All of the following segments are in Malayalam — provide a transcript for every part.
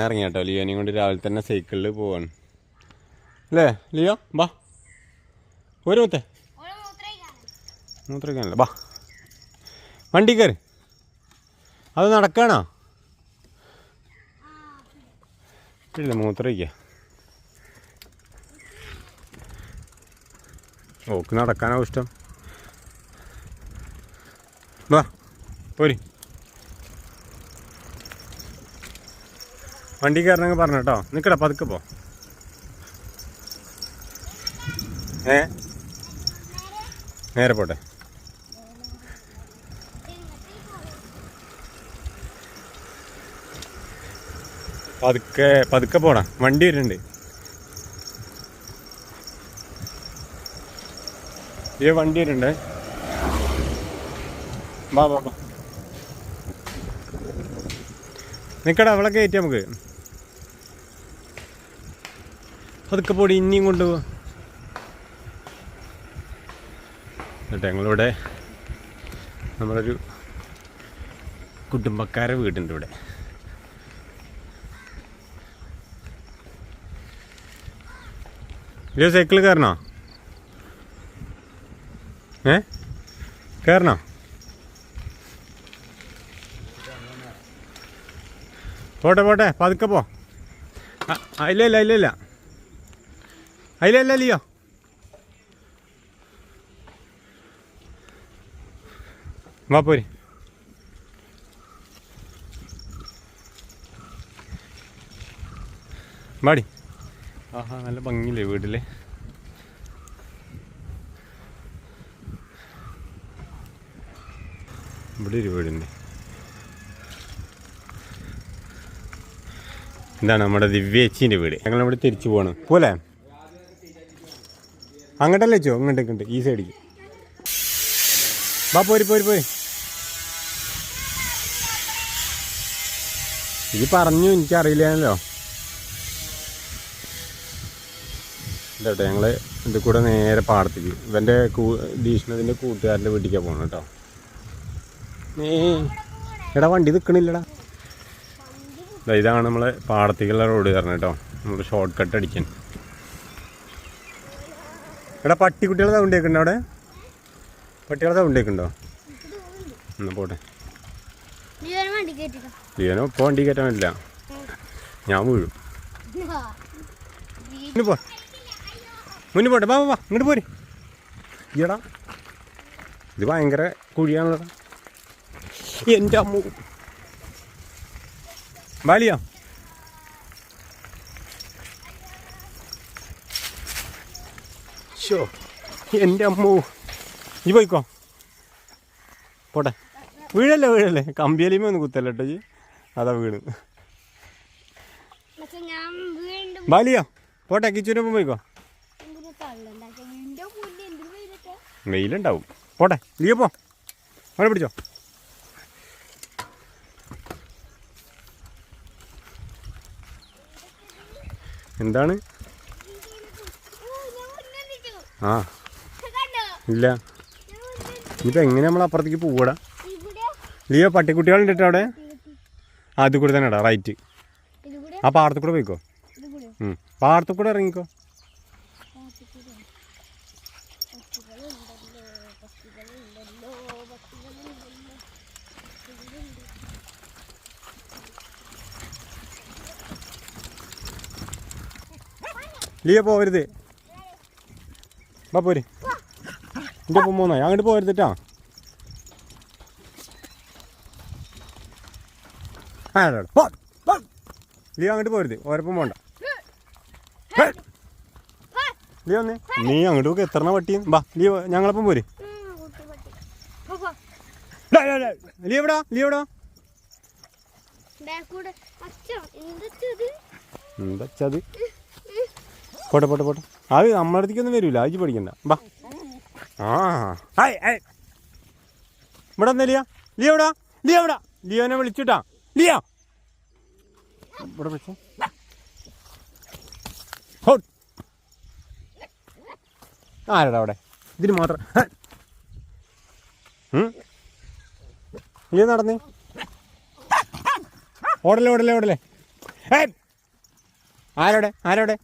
ഇറങ്ങി കേട്ടോ. ലിയോനെയും കൊണ്ട് രാവിലെ തന്നെ സൈക്കിളിൽ പോവാണ് അല്ലേ ലിയോ? ബാ ഒരു മൂത്രയ്ക്കാനല്ലേ, ബാ വണ്ടി കയറി. അത് നടക്കണോ? ഇല്ല, മൂത്രയ്ക്ക. ഓക്ക് നടക്കാനോ ഇഷ്ടം. വാ പോരി, വണ്ടി കയറണമെങ്കിൽ പറഞ്ഞു കേട്ടോ. നിൽക്കടാ, പതുക്കെ പോ. നേരെ പോട്ടെ. പതുക്കെ പതുക്കെ പോടാ, വണ്ടി വരുന്നുണ്ട്. ഈ വണ്ടി വരുന്നുണ്ട്. വാ വാ വാ, നിൽക്കടാ, അവളെ കയറ്റി നമുക്ക്. പതുക്കെ പോടി, ഇനിയും കൊണ്ടുപോവാ. എന്നിട്ട് ഞങ്ങളിവിടെ നമ്മളൊരു കുടുംബക്കാരെ വീടുണ്ട് ഇവിടെ. ഇത് സൈക്കിൾ കയറണോ? കയറണോ? പോട്ടെ പോട്ടെ, പതുക്കെ പോ. ഇല്ല ഇല്ല ഇല്ല ഇല്ല ലിയോ. വാ പോരി. വാടി. ആഹാ, നല്ല ഭംഗിയില്ലേ വീട്ടില്. ഇവിടെ ഒരു വീടുണ്ട്. എന്താണ് നമ്മുടെ ദിവ്യേച്ചീൻ്റെ വീട്. ഞങ്ങളിവിടെ തിരിച്ചു പോവാണ് പോലെ. അങ്ങോട്ടല്ലേ വെച്ചോ? ഇങ്ങോട്ടേക്കുണ്ട്, ഈ സൈഡിക്ക്. വാ പോരി പോരി പോരി. ഇത് പറഞ്ഞു, എനിക്കറിയില്ലല്ലോ. ഇതോട്ടെ, ഞങ്ങൾ ഇത് കൂടെ നേരെ പാടത്തേക്ക് ഇവൻ്റെ ദീഷ്ണതിൻ്റെ കൂട്ടുകാരൻ്റെ വീട്ടിലേക്കാണ് പോകണം കേട്ടോ. എടാ വണ്ടി നിൽക്കണില്ലടാ. ഇതാണ് നമ്മളെ പാടത്തേക്കുള്ള റോഡ് കാരണം കേട്ടോ. നമ്മൾ ഷോർട്ട് കട്ട് അടിക്കാൻ. എടാ പട്ടിക്കുട്ടികളെ സൗണ്ടൊക്കെ ഉണ്ടോ അവിടെ? പട്ടികളെ സൗണ്ടൊക്കെ ഉണ്ടോ? എന്നാ പോട്ടെ. ലിയോനോ ഇപ്പോൾ വണ്ടി കയറ്റാൻ പറ്റില്ല, ഞാൻ വീഴും. മുന്നിൽ പോട്ടെ. വാ വാ, ഇങ്ങോട്ട് പോര്. ഈടാ, ഇത് ഭയങ്കര കുഴിയാണല്ലോ. എൻ്റെ അമ്മ വാലിയോ. ഷോ, എൻ്റെ അമ്മോ. ഈ പോയിക്കോ, പോട്ടെ. വീഴല്ലേ കമ്പിയലിമ ഒന്ന് കുത്തല്ലേ കേട്ടോ ജി. അതാ വീണ്. ബാലിയോ പോട്ടെ, കിച്ചുവിനൊപ്പം പോയിക്കോ. വെയിലുണ്ടാവും, പോട്ടെ. ലിയോ പോ, അവിടെ പിടിച്ചോ. എന്താണ്? ആ ഇല്ല, ഇനിയിപ്പോൾ എങ്ങനെ നമ്മൾ അപ്പുറത്തേക്ക് പോവടാ? ലിയോ പട്ടിക്കുട്ടികളുണ്ട് കേട്ടോ അവിടെ. അത് കൂടെ തന്നെ ഇടാ, റൈറ്റ്. ആ പാടത്തു കൂടെ പോയിക്കോ. പാടത്തു കൂടെ ഇറങ്ങിക്കോ. ലിയോ പോവരുത്. വാ പോര്, എൻ്റെ ഒപ്പം പോന്നോ. അങ്ങോട്ട് പോരുതിട്ടാ. ലിയോ അങ്ങോട്ട് പോരുത്, ഓരപ്പം പോണ്ട. ലിയോ ഒന്ന് നീ അങ്ങോട്ട് പോക്ക്. എത്ര പട്ടി. വാ ലിയോ, ഞങ്ങളപ്പം പോര്. ലിയോ എവിടാ? ലിയോ എവിടാ? എന്താ പോട്ടെ പോട്ടെ പോട്ടെ. അത് നമ്മുടെ അടുത്തേക്കൊന്നും വരില്ല, അയച്ച് പഠിക്കണ്ട. ബാ. ആ ഇവിടെ വന്നേ ലിയോ. ലിയോ എവിടാ? ലിയോ എവിടാ? ലിയോനെ വിളിച്ചിട്ടാ. ലിയോ ഇവിടെ വിളിച്ചോ. ആരടാ അവിടെ? ഇതിന് മാത്രം ലിയോ നടന്നേ. ഓടല്ലേ. ആരോടെ ആരോടെ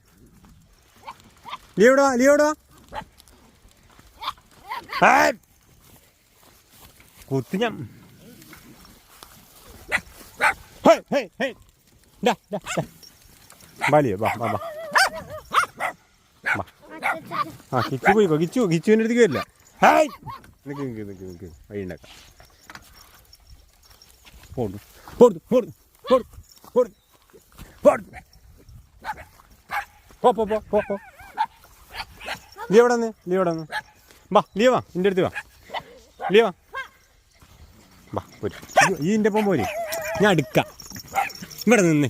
ലീവിടുവാ ലീവിടുവാ കുത്തി ഞാൻ ബാലിയോ ബാ ബാ ബാ ആ കിച്ചു പോയിക്കോ കിച്ചുവിൻ്റെ അടുത്തേക്ക് വരില്ല ഹായ് നിൽക്ക് നിൽക്ക് നിൽക്ക് നിൽക്ക് വഴി ഉണ്ടാക്കാം പോടും പോടും പോടും പോടും പോടും പോടും പോ പോ പോ പോ പോ ലീവടെ വന്ന് ലീവടെ വന്ന് വാ ലീവാ എൻ്റെ അടുത്ത് വാ ലീവാ വാ പോര് ഈ എൻ്റെ ഒപ്പം പോര് ഞാൻ അടുക്കാം ഇവിടെ നിന്ന്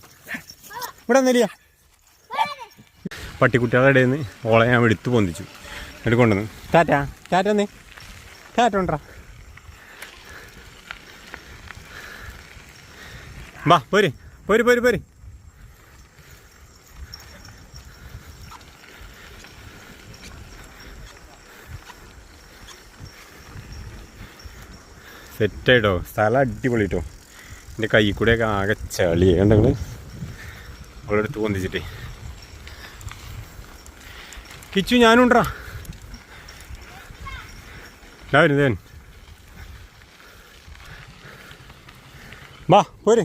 ഇവിടെ നിന്നില്ല പട്ടിക്കുട്ടികളുടെ ഇടയിൽ നിന്ന് ഓളെ ഞാൻ എടുത്ത് പൊന്തിച്ചു എന്നിട്ട് കൊണ്ടുവന്ന് ടാറ്റാ ടാറ്റ എന്നേ ടാറ്റ ഉണ്ടാ വാ പോര് പോര് പോര് പോര് സെറ്റായിട്ടോ സ്ഥലം അടിപൊളി കേട്ടോ എൻ്റെ കൈ കൂടെയൊക്കെ ആകെ ചളിയായി കണ്ടെങ്കിൽ അവളെടുത്ത് പൊന്തിച്ചിട്ടേ കിച്ചു ഞാനുണ്ടാ വരുന്നേൻ വാ പോരെ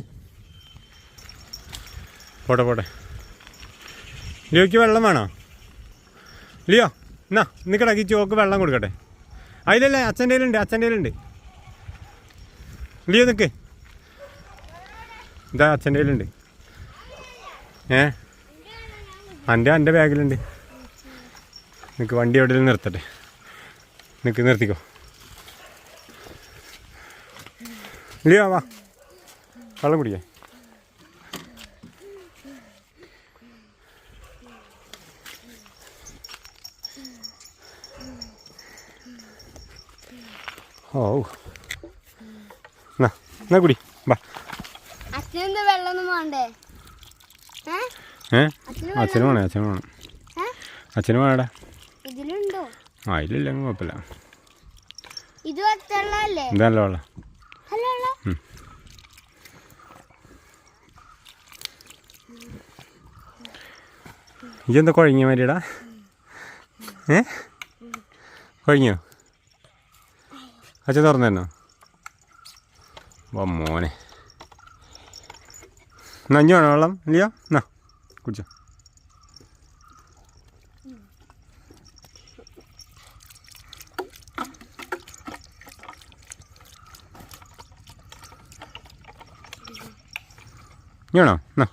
പോട്ടെ പോട്ടെ ലിയോയ്ക്ക് വെള്ളം വേണോ ലിയോ എന്നാ നിൽക്കടാ കിച്ചു ഓക്ക് വെള്ളം കൊടുക്കട്ടെ അതിലല്ലേ അച്ഛൻ്റെ കയ്യിലുണ്ട് അച്ഛൻ്റെ കയ്യിലുണ്ട് ലിയോ നിൽക്ക് ഇതാ അച്ഛൻ്റെ കയ്യിലുണ്ട് എൻ്റെ ബാഗിലുണ്ട് നിനക്ക് വണ്ടി എവിടെയെങ്കിലും നിർത്തട്ടെ നിനക്ക് നിർത്തിക്കോ ലിയോ വാ വെള്ളം കുടിക്കേ ഓ എന്നാ കുടി വാ വെള്ളമൊന്നും വേണ്ടേ അച്ഛനും വേണേ അച്ഛനും വേണം അച്ഛനും വേണടാ ഇതിലുണ്ടോ ആ ഇല്ല കുഴപ്പമില്ല ഇത് വെള്ളമല്ലേ ഇതല്ല വെള്ളം ഇതെന്താ കുഴങ്ങിയ മാതിരിടാ കുഴങ്ങിയോ അച്ഛൻ തുറന്നു തന്നോ വാ മോനെ നഞ്ഞു വേണോ വെള്ളം ഇല്ലയോ എന്നാ കുടിച്ചോ വേണോ എന്നാ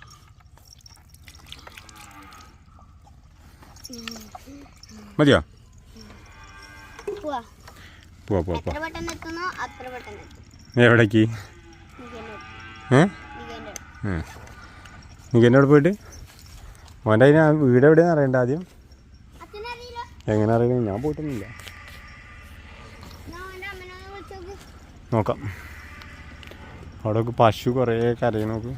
മതിയോ പോവാ പോവാ എവിടേക്ക് നീ എന്നോട് പോയിട്ട് മോൻ്റെ അതിന് വീട് എവിടെയാണെന്ന് അറിയണ്ട ആദ്യം എങ്ങനെ അറിയണം ഞാൻ പോയിട്ടൊന്നുമില്ല നോക്കാം അവിടെ പശു കുറേ കരയും നോക്ക്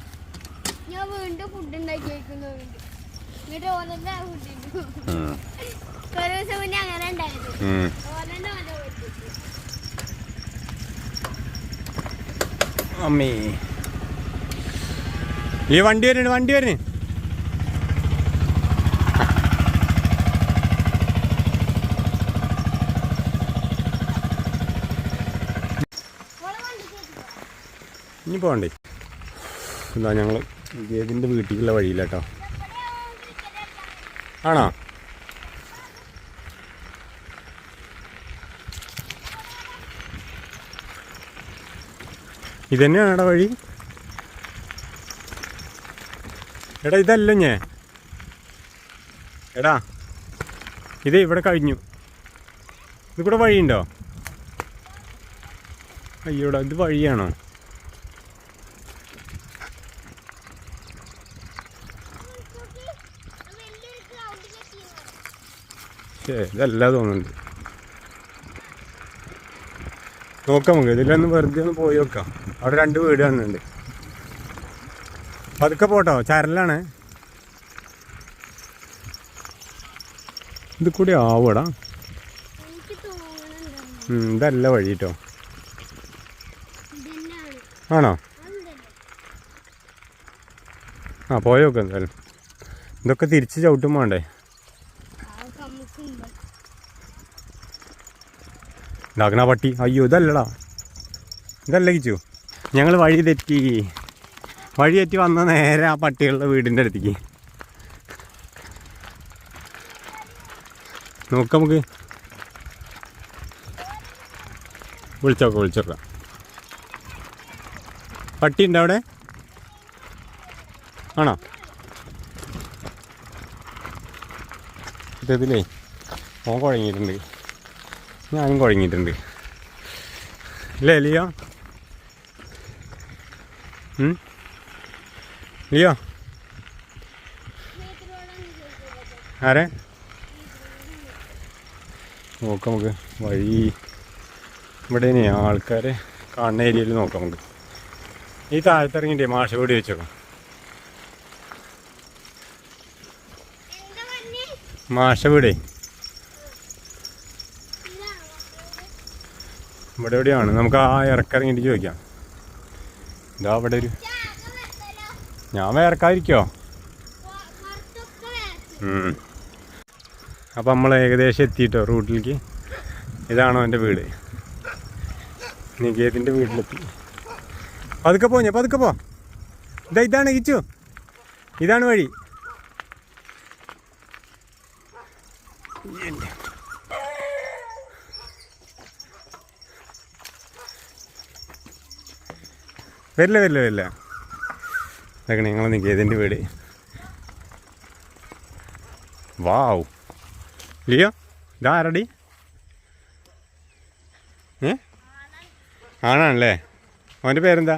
അമ്മേ ഈ വണ്ടി വരുന്നു ഇനി പോകണ്ടേ എന്താ ഞങ്ങൾ ഗേതിൻ്റെ വീട്ടിലേക്കുള്ള വഴിയില്ല കേട്ടോ ആണോ ഇതന്നെയാണോടാ വഴി എടാ ഇതല്ല ഞാൻ എടാ ഇത് ഇവിടെ കഴിഞ്ഞു ഇത് കൂടെ വഴിയുണ്ടോ അയ്യോടാ ഇത് വഴിയാണോ ഇതല്ല തോന്നുന്നുണ്ട് നോക്കാം നമുക്ക് ഇതിലൊന്ന് വെറുതെ ഒന്ന് പോയി നോക്കാം അവിടെ 2 വീട് വന്നിട്ടുണ്ട് പതുക്കെ പോട്ടോ ചരലാണ് ഇത് കൂടി ആവൂടാ ഇതല്ല വഴി കേട്ടോ ആണോ ആ പോയോക്കെ എന്തായാലും. ഇതൊക്കെ തിരിച്ച് ചവിട്ടും വേണ്ടേ? ഉണ്ടാക്കണ പട്ടി. അയ്യോ ഇതല്ലടാ, ഇതല്ല കിച്ചു. ഞങ്ങൾ വഴി തെറ്റി വന്ന നേരെ ആ പട്ടികളുടെ വീടിൻ്റെ അടുത്തേക്ക്. നോക്കാം, നമുക്ക് വിളിച്ചോക്കാം. പട്ടി ഉണ്ടോ അവിടെ? ആണോ? ഇതിലേ ഓൻ കുഴങ്ങിയിട്ടുണ്ട്, ഞാനും കുഴങ്ങിയിട്ടുണ്ട്. ഇല്ലേ ലിയോ? ലിയോ ആരെ നോക്കാം നമുക്ക്. വഴി ഇവിടെ ആൾക്കാരെ കാണുന്ന ഏരിയയിൽ നോക്കാം നമുക്ക്. ഈ താഴത്തിറങ്ങിയിട്ടേ മാഷ വീട് വെച്ചേക്കാം. മാഷ വീടേ ഇവിടെ എവിടെയാണ്. നമുക്ക് ആ ഇറക്കിറങ്ങിയിട്ട് ചോദിക്കാം. ഇതാ അവിടെ ഒരു, ഞാൻ വേർക്കാതിരിക്കോ? അപ്പം നമ്മൾ ഏകദേശം എത്തിയിട്ടോ റൂട്ടിലേക്ക്. ഇതാണോ എൻ്റെ വീട്? നികേതിൻ്റെ വീട്ടിലെത്തി. പതുക്കെ പോ. ഇതാണ് കിച്ചു, ഇതാണ് വഴി. വരില്ല. അതൊക്കെ ഞങ്ങൾ നികേതിൻ്റെ വീട്. വാവ് ലിയോ, ഇതാരടി? ആണാണല്ലേ? അവൻ്റെ പേരെന്താ?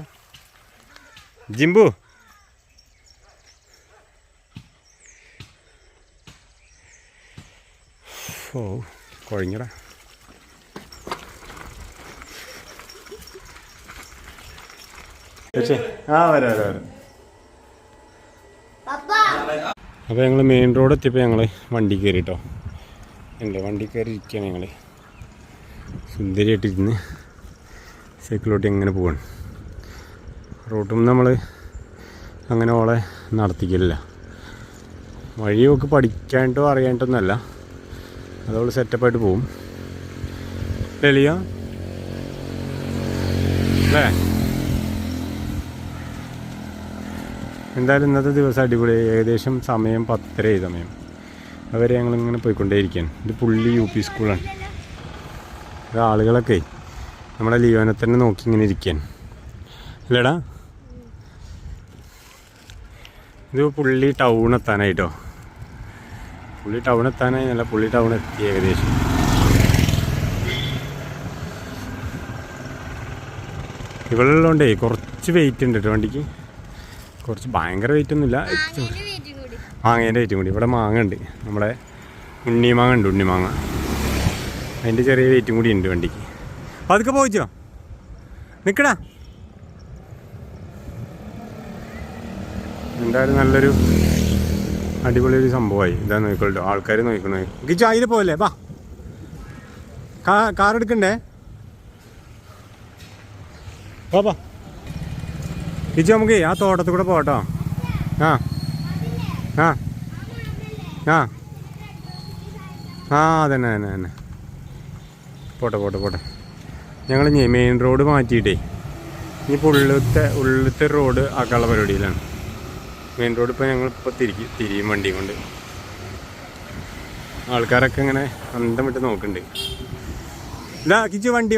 ജിംബു. ഓ കുഴങ്ങടാ. ആ വരാം. അപ്പോൾ ഞങ്ങൾ മെയിൻ റോഡ് എത്തിയപ്പോൾ ഞങ്ങൾ വണ്ടി കയറി കേട്ടോ. വണ്ടി കയറി ഇരിക്കുകയാണ് ഞങ്ങൾ. സുന്ദരിയായിട്ടിരുന്ന് സൈക്കിളോട്ടി എങ്ങനെ പോവാണ്. റോട്ടും നമ്മൾ അങ്ങനെ ഓളെ നടത്തിക്കില്ല. വഴിയൊക്കെ പഠിക്കാനായിട്ടോ അറിയാനായിട്ടൊന്നുമല്ല, അതവൾ സെറ്റപ്പായിട്ട് പോവും. ലിയോ അല്ലേ? എന്തായാലും ഇന്നത്തെ ദിവസം അടിപൊളി. ഏകദേശം സമയം 10:30 സമയം. അവരെ ഞങ്ങളിങ്ങനെ പോയിക്കൊണ്ടേയിരിക്കുകയാണ്. ഇത് പുള്ളി UP സ്കൂളാണ്. ഇത് ആളുകളൊക്കെ നമ്മുടെ ലിയോനെ തന്നെ നോക്കി ഇങ്ങനെ ഇരിക്കാൻ അല്ലേടാ. ഇത് പുള്ളി ടൗൺ എത്താനായിട്ടോ. പുള്ളി ടൗൺ എത്താനായില്ല, പുള്ളി ടൗൺ എത്തി ഏകദേശം. ഇവളുള്ളതുകൊണ്ടേ കുറച്ച് വെയിറ്റ് ഉണ്ട് കേട്ടോ വണ്ടിക്ക്. കുറച്ച് ഭയങ്കര വെയിറ്റ് ഒന്നുമില്ല. മാങ്ങേൻ്റെ വെയിറ്റും കൂടി. ഇവിടെ മാങ്ങ ഉണ്ട്, നമ്മുടെ ഉണ്ണിമാങ്ങ. അതിൻ്റെ ചെറിയ വെയിറ്റും കൂടി ഉണ്ട് വണ്ടിക്ക്. അതൊക്കെ പോയിച്ചോ, നിൽക്കടാ. എന്തായാലും നല്ലൊരു അടിപൊളി ഒരു സംഭവമായി. ഇതാ നോക്കിക്കോട്ടോ, ആൾക്കാർ നോക്കണോ. ഗിജു അതിൽ പോകല്ലേ, ബാ. കാർ എടുക്കണ്ടേ? ബാ ഗിജു, നമുക്ക് ആ തോട്ടത്തിൽ കൂടെ പോകട്ടോ. ആ അതന്നെ പോട്ടെ. ഞങ്ങൾ മെയിൻ റോഡ് മാറ്റിയിട്ടേ ഇനിയിപ്പോൾ ഉള്ളിലത്തെ റോഡ് ആക്കാനുള്ള പരിപാടിയിലാണ്. മെയിൻ റോഡ് ഇപ്പോൾ ഞങ്ങളിപ്പോൾ തിരിയും വണ്ടിയും കൊണ്ട്. ആൾക്കാരൊക്കെ ഇങ്ങനെ അന്തം വിട്ട് നോക്കുന്നുണ്ട്. ഇതാ കിച്ചു, വണ്ടി.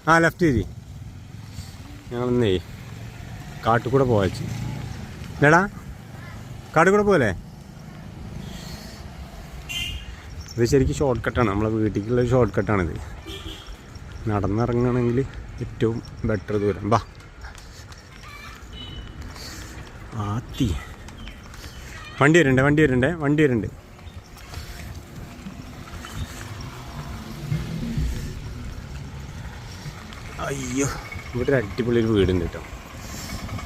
ആ ലെഫ്റ്റ് തിരി. ഞങ്ങളൊന്നേ കാട്ടിൽ കൂടെ പോവാച്ചു. ഇല്ലടാ, കാട്ടിൽ കൂടെ പോകല്ലേ? ഇത് ശരിക്കും ഷോർട്ട് കട്ടാണ്, നമ്മളെ വീട്ടിലേക്കുള്ളൊരു ഷോർട്ട് കട്ടാണിത്. നടന്നിറങ്ങുകയാണെങ്കിൽ ഏറ്റവും ബെറ്റർ ദൂരം. ബാ ആത്തി. വണ്ടി വരുന്നുണ്ട്. അയ്യോ, ഇവിടെ ഒരു അടിപൊളി ഒരു വീടുണ്ട് കേട്ടോ,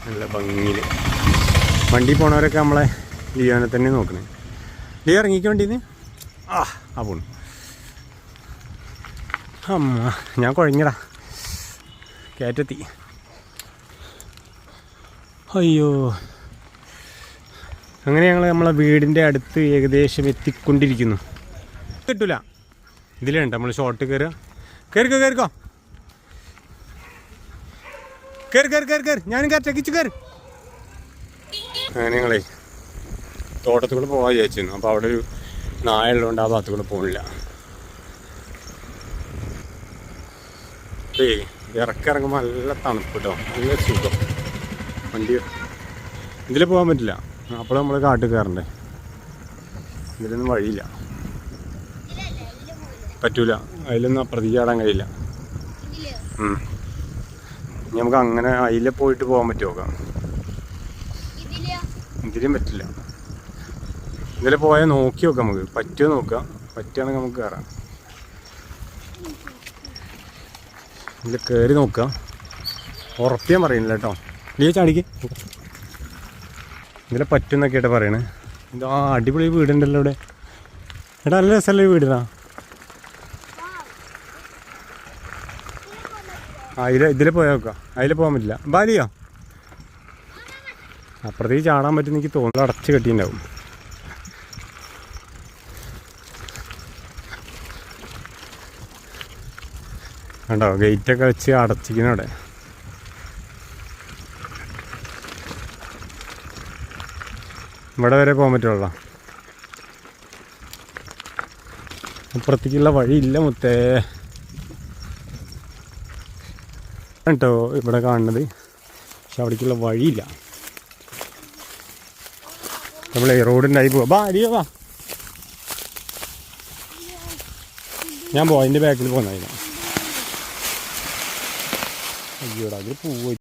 നല്ല ഭംഗിയിൽ. വണ്ടി പോണവരൊക്കെ നമ്മളെ ലിയോനെ തന്നെ നോക്കണേ. ലിയോ ഇറങ്ങിക്ക വണ്ടിന്ന്. ആ പോണു. അമ്മ, ഞാൻ കുഴങ്ങിടാ. കയറ്റെത്തി. അയ്യോ, അങ്ങനെ ഞങ്ങൾ നമ്മളെ വീടിൻ്റെ അടുത്ത് ഏകദേശം എത്തിക്കൊണ്ടിരിക്കുന്നു. കിട്ടൂല, ഇതിലുണ്ട് നമ്മൾ ഷോർട്ട് കയറുക. കയറിക്കോ കയറിക്കോ, കയറി കയറി കയറി കയറി, ഞാനും കയറ്റക്കിച്ച് കയറി. അങ്ങനെ ഞങ്ങളെ തോട്ടത്തിൽ കൂടെ പോകാൻ വിചാരിച്ചിരുന്നു. അപ്പോൾ അവിടെ ഒരു നായ ഉള്ളതുകൊണ്ട് ആ ഭാഗത്ത് കൂടെ പോകണില്ല. ഇറക്കിറങ്ങുമ്പോൾ നല്ല തണുപ്പ് കേട്ടോ, നല്ല സുഖം. വണ്ടി ഇതിൽ പോകാൻ പറ്റില്ല, അപ്പോൾ നമ്മൾ കാട്ടിൽ കയറണ്ടേ. ഇതിലൊന്നും വഴിയില്ല, പറ്റൂല. അതിലൊന്നും അപ്പുറത്തേക്ക് ചാടാൻ കഴിയില്ല. നമുക്ക് അങ്ങനെ അതിൽ പോയിട്ട് പോകാൻ പറ്റുമോ? ഇതിലും പറ്റില്ല. ഇതിൽ പോയാൽ നോക്കി നോക്കാം, നമുക്ക് പറ്റുമോ നോക്കാം. പറ്റുകയാണെങ്കിൽ നമുക്ക് കയറാം. ഇതിൽ കയറി നോക്കാം, ഉറപ്പിയാൻ പറയുന്നില്ല കേട്ടോ. ലീ ചാടിക്ക്. ഇതിലെ പറ്റുന്നൊക്കെ ആയിട്ട് പറയണേ. ഇതാ അടിപൊളി വീടുണ്ടല്ലോ ഇവിടെ. എടാ നല്ല രസമല്ലേ വീടിനാ. ഇതിൽ പോയാൽ നോക്കാം. അതിൽ പോകാൻ പറ്റില്ല. ബാലിയോ അപ്പുറത്തേക്ക് ചാടാൻ പറ്റുന്ന എനിക്ക് തോന്നുന്നു. അടച്ച് കെട്ടിയിട്ടുണ്ടാവും. കണ്ടോ, ഗേറ്റൊക്കെ വെച്ച് അടച്ചിരിക്കുന്ന അവിടെ. ഇവിടെ വരെ പോകാൻ പറ്റുള്ളൂ. അപ്പുറത്തേക്കുള്ള വഴിയില്ല മുത്തേ കേട്ടോ ഇവിടെ കാണുന്നത്. പക്ഷെ അവിടേക്കുള്ള വഴിയില്ല. നമ്മൾ റോഡിൻ്റെ ആയി പോവാ. ബാ അരിയോ വാ, ഞാൻ പോവാ. അതിൻ്റെ ബാക്കിൽ പോകുന്നതിന്. അയ്യോടാ, അതിൽ പോവുക.